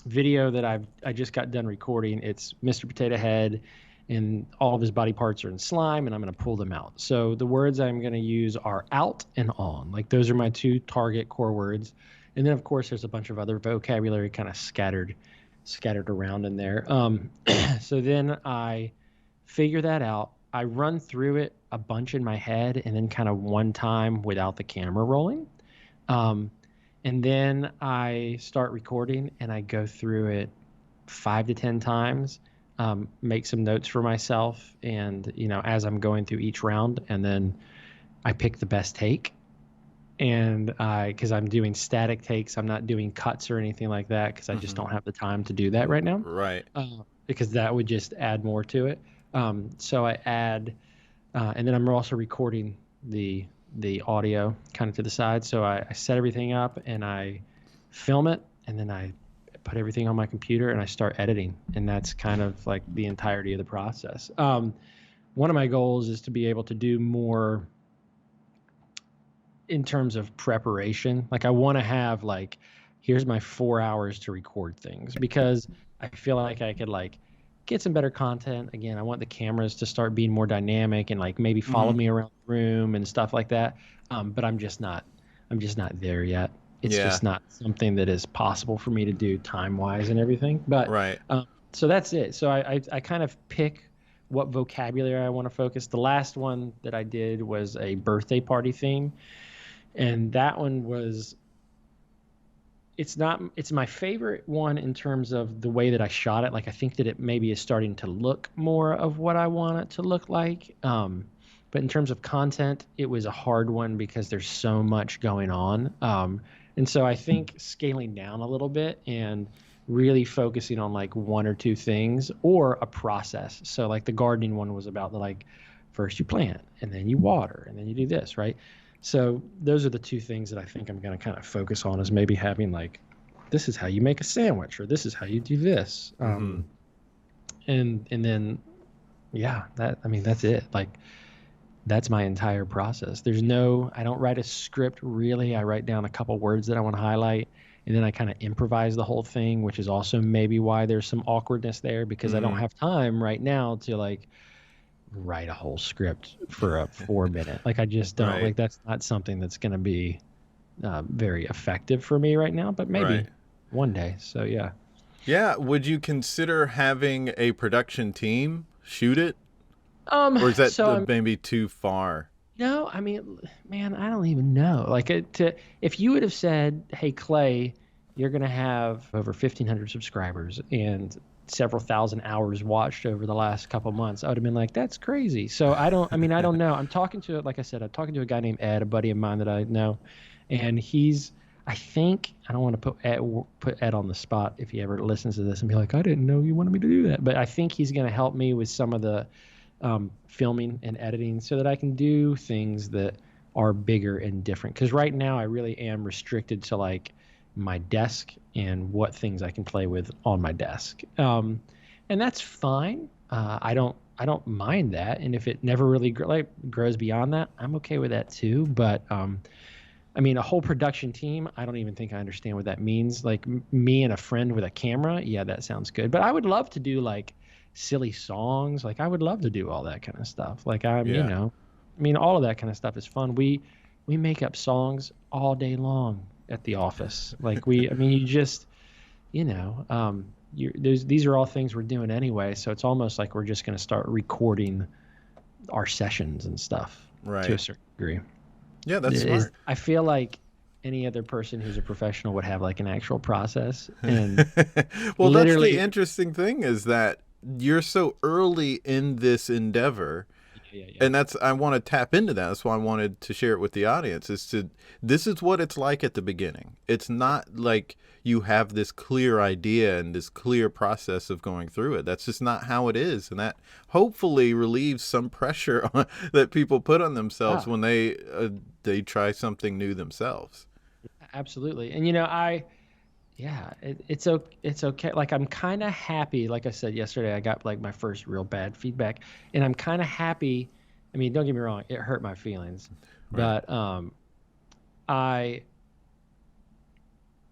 video that I just got done recording, it's Mr. Potato Head, and all of his body parts are in slime, and I'm going to pull them out. So the words I'm going to use are out and on. Like, those are my two target core words. And then, of course, there's a bunch of other vocabulary kind of scattered around in there. So then I figure that out. I run through it a bunch in my head, and then kind of one time without the camera rolling. And then I start recording, and I go through it 5 to 10 times. Make some notes for myself, and as I'm going through each round, and then I pick the best take. And because I'm doing static takes, I'm not doing cuts or anything like that, because I just don't have the time to do that right now. Right. Because that would just add more to it. So I add, and then I'm also recording the audio kind of to the side. So I set everything up, and I film it, and then I put everything on my computer, and I start editing. And that's kind of like the entirety of the process. One of my goals is to be able to do more in terms of preparation. Like, I want to have, like, here's my 4 hours to record things, because I feel like I could, like, get some better content. Again, I want the cameras to start being more dynamic, and like maybe follow me around the room and stuff like that. But I'm just not there yet. It's just not something that is possible for me to do time-wise and everything. But right. So that's it. So I kind of pick what vocabulary I want to focus. The last one that I did was a birthday party theme. And that one was, it's my favorite one in terms of the way that I shot it. Like, I think that it maybe is starting to look more of what I want it to look like. But in terms of content, it was a hard one because there's so much going on. And so I think scaling down a little bit and really focusing on like one or two things, or a process. So like the gardening one was about like, first you plant, and then you water, and then you do this, right? So those are the two things that I think I'm going to kind of focus on, is maybe having like, this is how you make a sandwich, or this is how you do this. And then, that's it. Like, that's my entire process. I don't write a script really. I write down a couple words that I want to highlight, and then I kind of improvise the whole thing, which is also maybe why there's some awkwardness there, because I don't have time right now to like write a whole script for a 4-minute. Like, I just don't. Right. Like, that's not something that's going to be very effective for me right now, but maybe one day. So yeah. Yeah. Would you consider having a production team shoot it? Or is that maybe too far? No, I mean, man, I don't even know. Like, if you would have said, hey, Clay, you're going to have over 1,500 subscribers and several thousand hours watched over the last couple months, I would have been like, that's crazy. So I don't know. I'm talking to a guy named Ed, a buddy of mine that I know. And I don't want to put Ed on the spot if he ever listens to this and be like, I didn't know you wanted me to do that. But I think he's going to help me with some of the filming and editing, so that I can do things that are bigger and different. Because right now I really am restricted to like my desk and what things I can play with on my desk. And that's fine. I don't mind that. And if it never really grows beyond that, I'm okay with that too. But I mean, a whole production team, I don't even think I understand what that means. Like, me and a friend with a camera, yeah, that sounds good. But I would love to do like silly songs. Like, I would love to do all that kind of stuff. Like, all of that kind of stuff is fun. We make up songs all day long at the office. Like, you just, these are all things we're doing anyway. So it's almost like we're just going to start recording our sessions and stuff to a certain degree. Yeah, that's smart. I feel like any other person who's a professional would have like an actual process. And Well, that's literally, the interesting thing is that you're so early in this endeavor. yeah. And I want to tap into that. That's why I wanted to share it with the audience this is what it's like at the beginning. It's not like you have this clear idea and this clear process of going through it. That's just not how it is. And that hopefully relieves some pressure that people put on themselves when they try something new themselves. Absolutely. And it's okay. Like, I'm kind of happy. Like I said yesterday, I got like my first real bad feedback, and I'm kind of happy. I mean, don't get me wrong, it hurt my feelings, Right. but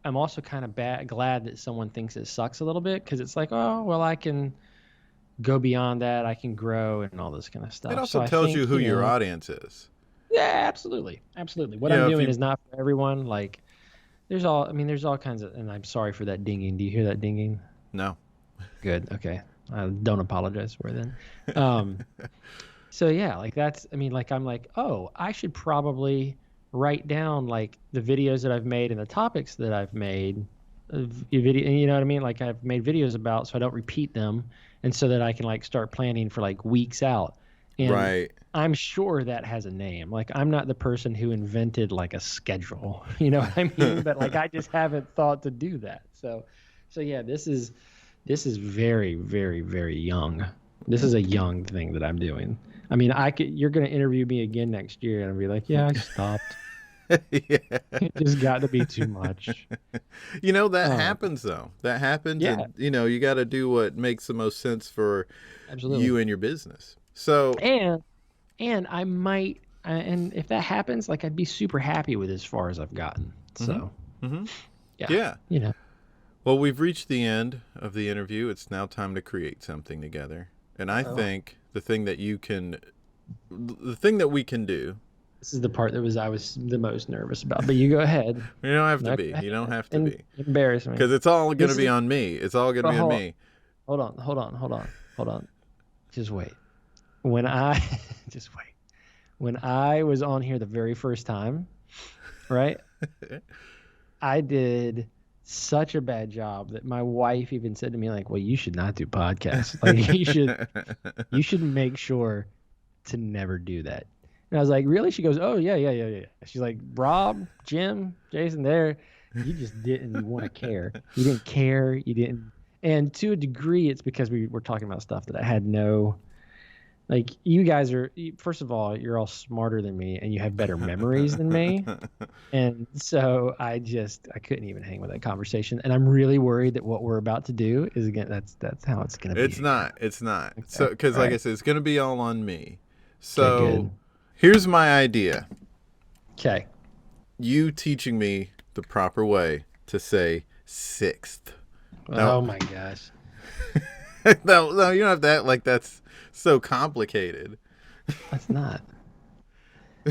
I'm also kind of glad that someone thinks it sucks a little bit, because it's like, oh well, I can go beyond that, I can grow and all this kind of stuff. It So also I tells think, you who your audience is. yeah, absolutely, what You I'm know, if doing you, is not for everyone. Like, there's all kinds of, and I'm sorry for that dinging. Do you hear that dinging? no. Good. Okay. I don't apologize for it then. So yeah, like I'm like, oh, I should probably write down like the videos that I've made and the topics that I've made, you know what I mean? Like, I've made videos about, so I don't repeat them, and so that I can like start planning for like weeks out. And Right. I'm sure that has a name. Like, I'm not the person who invented like a schedule, you know what I mean? But like, I just haven't thought to do that. So yeah, this is very, very, very young. This is a young thing that I'm doing. I mean, you're going to interview me again next year, and I'll be like, yeah, I stopped. Yeah. It just got to be too much. That happens though. That happens. Yeah. And, you got to do what makes the most sense for Absolutely. you and your business. So, And I might, and if that happens, like, I'd be super happy with as far as I've gotten. So, yeah. You know. Well, we've reached the end of the interview. It's now time to create something together. And I think the thing that we can do. This is the part that I was the most nervous about. But you go ahead. You don't have to be. You don't have to be. Embarrass me. Because it's all going to be on me. It's all going to be on me. Hold on. Just wait. When I was on here the very first time, right? I did such a bad job that my wife even said to me, like, well, you should not do podcasts. Like, you should make sure to never do that. And I was like, really? She goes, oh, yeah. She's like, Rob, Jim, Jason, you just didn't want to care. You didn't care. You didn't. And to a degree, it's because we were talking about stuff that I had like, you guys first of all, you're all smarter than me, and you have better memories than me. And so I couldn't even hang with that conversation. And I'm really worried that what we're about to do is, again, that's how it's going to be. It's not. Okay. So, because like I said, it's going to be all on me. So okay, here's my idea. Okay. You teaching me the proper way to say sixth. Oh my gosh. No, you don't have to act like that's so complicated. That's not.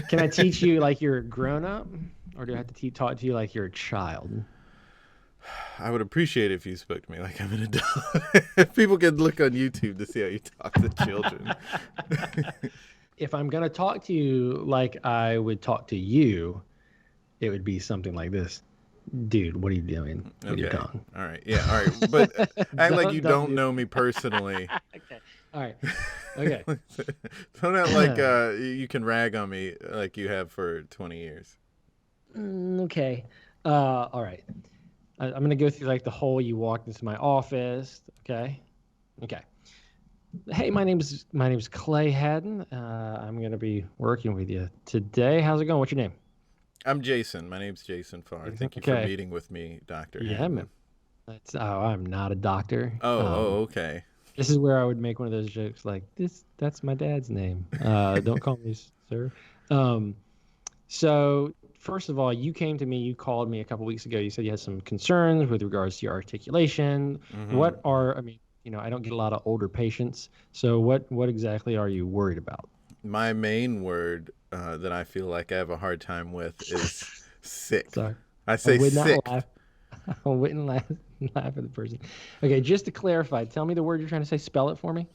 Can I teach you like you're a grown up, or do I have to talk to you like you're a child? I would appreciate it if you spoke to me like I'm an adult. People could look on YouTube to see how you talk to children. If I'm going to talk to you like I would talk to you, it would be something like this. Dude, what are you doing with your tongue? All right. Yeah. All right. But act like you don't know me personally. Okay. All right. Okay. Don't act like you can rag on me like you have for 20 years. Okay. All right. I'm going to go through like the whole, you walked into my office. Okay. Hey, my name's Clay Hadden. I'm going to be working with you today. How's it going? What's your name? I'm Jason. My name's Jason Farr. Thank you for meeting with me, Dr. Hadden. I'm not a doctor. Okay. This is where I would make one of those jokes like, that's my dad's name. Don't call me sir. So first of all, you came to me, you called me a couple weeks ago. You said you had some concerns with regards to your articulation. Mm-hmm. I don't get a lot of older patients. So what exactly are you worried about? My main word that I feel like I have a hard time with is sick. Sorry. I say sick. I wouldn't laugh at the person. Okay, just to clarify, tell me the word you're trying to say. Spell it for me.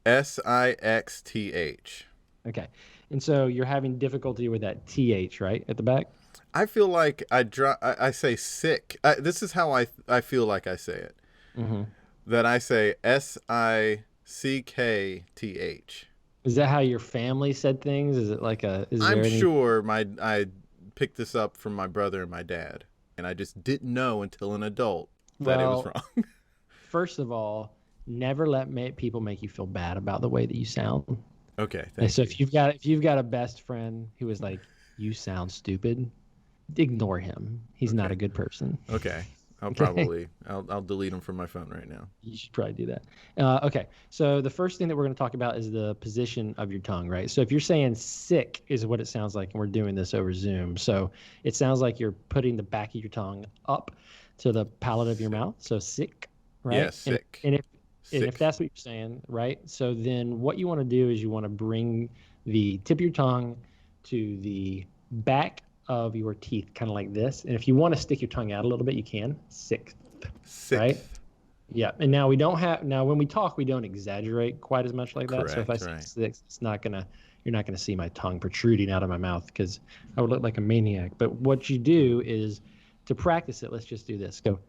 SIXTH. Okay. And so you're having difficulty with that TH, right, at the back? I feel like I say sick. This is how I feel like I say it. Mm-hmm. That I say SICKTH. Is that how your family said things? Is it like I'm sure I picked this up from my brother and my dad, and I just didn't know until an adult that it was wrong. First of all, never let people make you feel bad about the way that you sound. Okay, so if you've got a best friend who is like, you sound stupid, ignore him. He's not a good person. Okay. I'll delete him from my phone right now. You should probably do that. Okay. So the first thing that we're going to talk about is the position of your tongue, right? So if you're saying sick is what it sounds like, and we're doing this over Zoom. So it sounds like you're putting the back of your tongue up to the palate of your mouth. So sick, right? Yeah, sick. And if that's what you're saying, right? So then what you want to do is you want to bring the tip of your tongue to the back of your teeth, kind of like this. And if you want to stick your tongue out a little bit, you can. Sixth. Right? Yeah. And now when we talk, we don't exaggerate quite as much like that. Correct, so if I say sixth, you're not gonna see my tongue protruding out of my mouth because I would look like a maniac. But what you do is, to practice it, let's just do this. Go.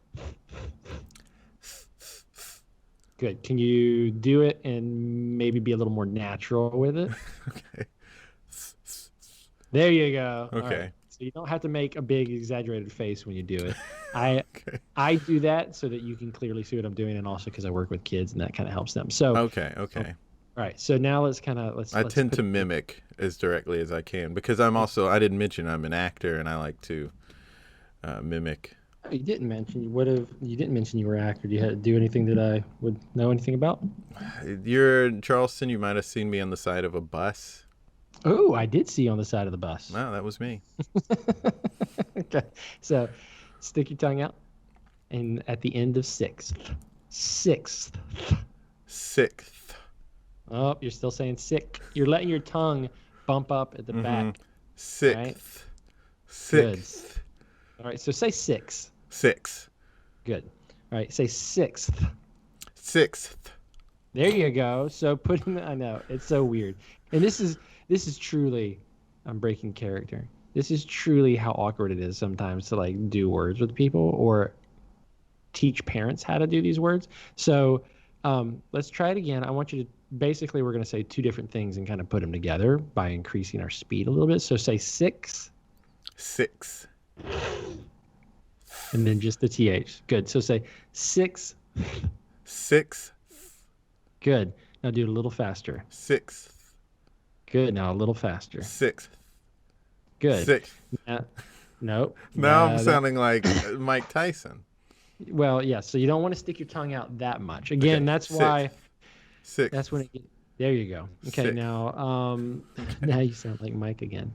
Good. Can you do it and maybe be a little more natural with it? Okay. There you go. Okay. Right. So you don't have to make a big exaggerated face when you do it. I do that so that you can clearly see what I'm doing, and also because I work with kids and that kind of helps them. So Okay. All right. So now let's I tend to mimic as directly as I can because I didn't mention I'm an actor and I like to mimic. You didn't mention you were an actor. Do you have to do anything that I would know anything about? You're in Charleston. You might have seen me on the side of a bus. Oh, I did see you on the side of the bus. Wow, that was me. Okay. So stick your tongue out, and at the end of sixth. Oh, you're still saying sick. You're letting your tongue bump up at the back. Sixth. Right? Sixth. All right, so say six. Good. All right, say sixth. There you go. So I know, it's so weird. And this is truly, I'm breaking character. This is truly how awkward it is sometimes to like do words with people or teach parents how to do these words. So let's try it again. I want you to, basically we're going to say two different things and kind of put them together by increasing our speed a little bit. So say six. And then just the TH. Good. So say six. Good. Now do it a little faster. Good. Now a little faster. Good. Nope. Now I'm sounding like Mike Tyson. Well, yeah. So you don't want to stick your tongue out that much. Again, that's why. That's when it gets. There you go. Okay. Now, now you sound like Mike again.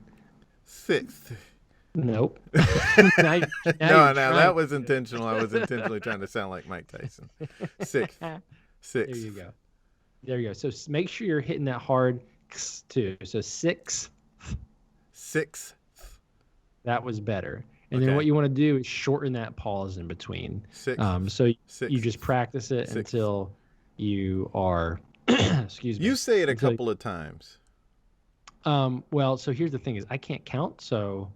Nope. now that was intentional. I was intentionally trying to sound like Mike Tyson. Six. There you go. So make sure you're hitting that hard too. So six. That was better. And then what you want to do is shorten that pause in between. So you just practice it until you are. Excuse me. You say it a couple of times. Well, so here's the thing: is I can't count. So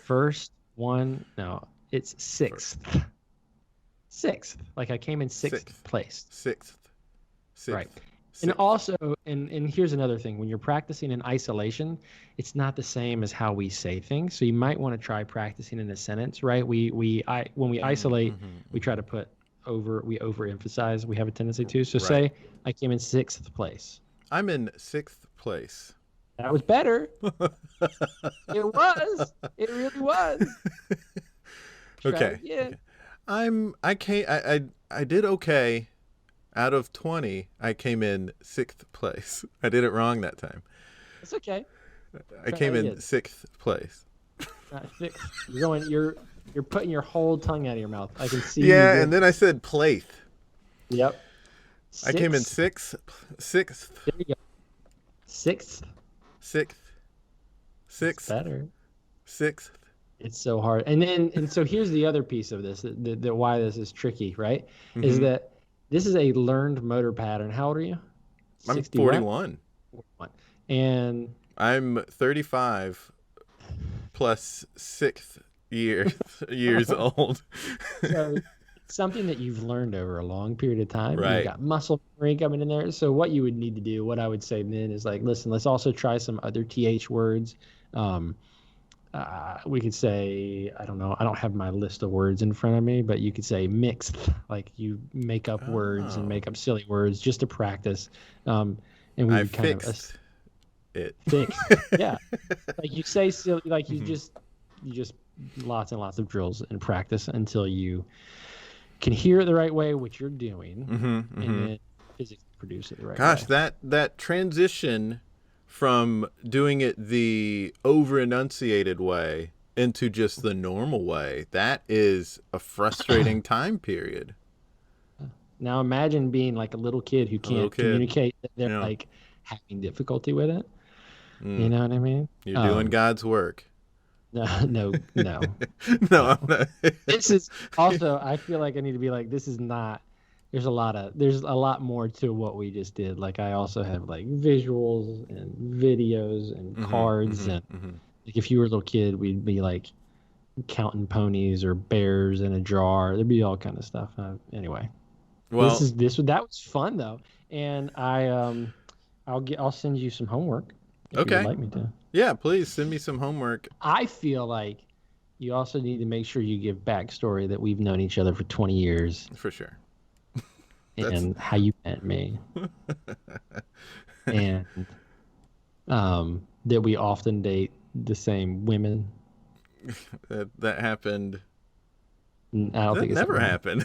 first one, no, it's sixth. Like I came in sixth place. Sixth. Right. And also, and here's another thing: when you're practicing in isolation, it's not the same as how we say things. So you might want to try practicing in a sentence, right? When we isolate, we try to we overemphasize. We have a tendency to. So say I came in sixth place. I'm in sixth place. That was better. It was. It really was. Okay. Yeah. I did okay. Out of 20, I came in sixth place. I did it wrong that time. It's okay. I came in sixth place. You're putting your whole tongue out of your mouth. I can see. Yeah, and then I said plaith. Yep. I came in sixth. There you go. Sixth. It's better. Sixth. It's so hard. And so here's the other piece of this that why this is tricky, right? Is that this is a learned motor pattern. How old are you? I'm 41. And I'm 35. plus sixth years old. So something that you've learned over a long period of time. Right. You've got muscle memory coming in there. So what you would need to do, what I would say then is like, listen, let's also try some other TH words. We could say, I don't know, I don't have my list of words in front of me, but you could say mixed, like you make up words and make up silly words just to practice. And we would kind fixed of it. fixed. Yeah. Like you say silly, like you just lots and lots of drills and practice until you can hear it the right way, which you're doing, and then physically produce it the right way. Gosh, that transition from doing it the over-enunciated way into just the normal way, that is a frustrating time period. Now imagine being like a little kid who can't communicate, that they're like having difficulty with it. You know what I mean? You're doing God's work. No. No, I'm not. This is also, I feel like I need to be like, this is not, there's a lot more to what we just did. Like I also have like visuals and videos and cards. Like if you were a little kid, we'd be like counting ponies or bears in a jar. There'd be all kind of stuff. Anyway, well, that was fun though. And I'll send you some homework if you would like me to. Yeah, please send me some homework. I feel like you also need to make sure you give backstory that we've known each other for 20 years. For sure. And how you met me. And that we often date the same women. That happened. I don't think it's never happened.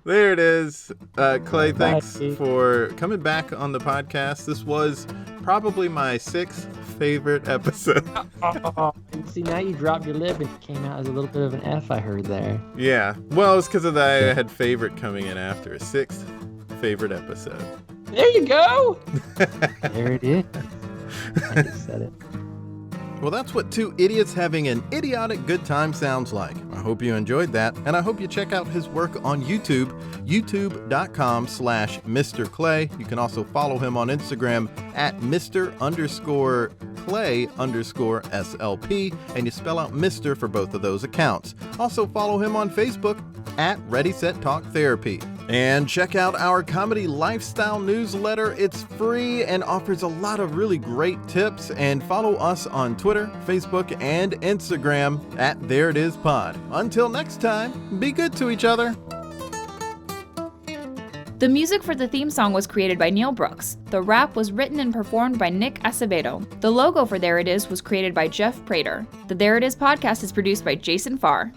There it is. Clay, thanks for coming back on the podcast. This was probably my 6th favorite episode. See, now you dropped your lip and it came out as a little bit of an F, I heard there. Yeah. Well, it's because of that I had favorite coming in after. 6th favorite episode. There you go. There it is. I just said it. Well, that's what 2 idiots having an idiotic good time sounds like. I hope you enjoyed that, and I hope you check out his work on YouTube, youtube.com/Mr. Clay. You can also follow him on Instagram at Mr_Clay_SLP, and you spell out Mr. for both of those accounts. Also follow him on Facebook at Ready Set Talk Therapy. And check out our comedy lifestyle newsletter. It's free and offers a lot of really great tips. And follow us on Twitter, Facebook, and Instagram at There It Is Pod. Until next time, be good to each other. The music for the theme song was created by Neil Brooks. The rap was written and performed by Nick Acevedo. The logo for There It Is was created by Jeff Prater. The There It Is podcast is produced by Jason Farr.